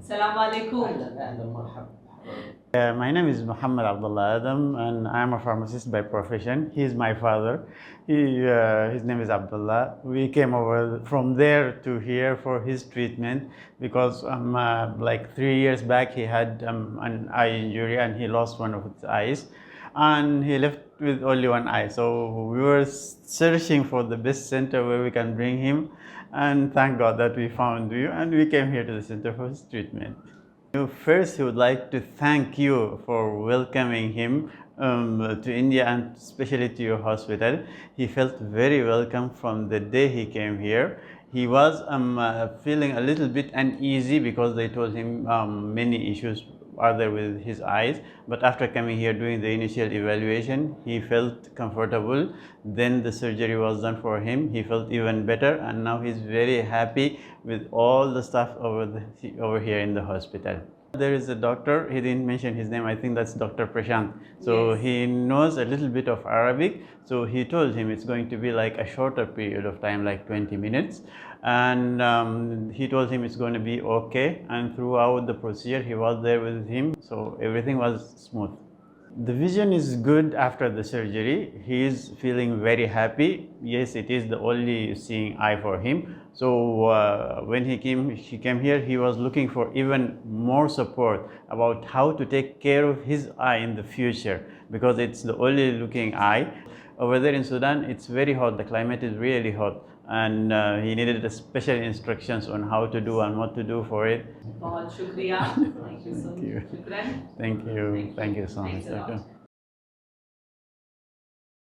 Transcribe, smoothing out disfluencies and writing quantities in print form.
Assalamu alaikum. My name is Mohammad Abdallah Adam, and I am a pharmacist by profession. He is my father. His name is Abdullah. We came over from there to here for his treatment because like 3 years back he had an eye injury and he lost one of his eyes, and he left with only one eye. So we were searching for the best center where we can bring him, and thank God that we found you, and we came here to the center for his treatment. First, he would like to thank you for welcoming him to India and especially to your hospital. He felt very welcome from the day he came here. He was feeling a little bit uneasy because they told him many issues are there with his eyes, but after coming here doing the initial evaluation, he felt comfortable. Then the surgery was done for him. He felt even better, and now he's very happy with all the stuff over here in the hospital. There is a doctor, he didn't mention his name, I think that's Dr. Prashant. So yes, he knows a little bit of Arabic, so he told him it's going to be like a shorter period of time, like 20 minutes. And he told him it's going to be okay, and throughout the procedure he was there with him, so everything was smooth. The vision is good after the surgery. He is feeling very happy. Yes, it is the only seeing eye for him. So when he came here, he was looking for even more support about how to take care of his eye in the future, because it's the only looking eye. Over there in Sudan, it's very hot. The climate is really hot, and he needed special instructions on how to do and what to do for it. Shukriya. Thank you so much. Thank you. Thank you so much.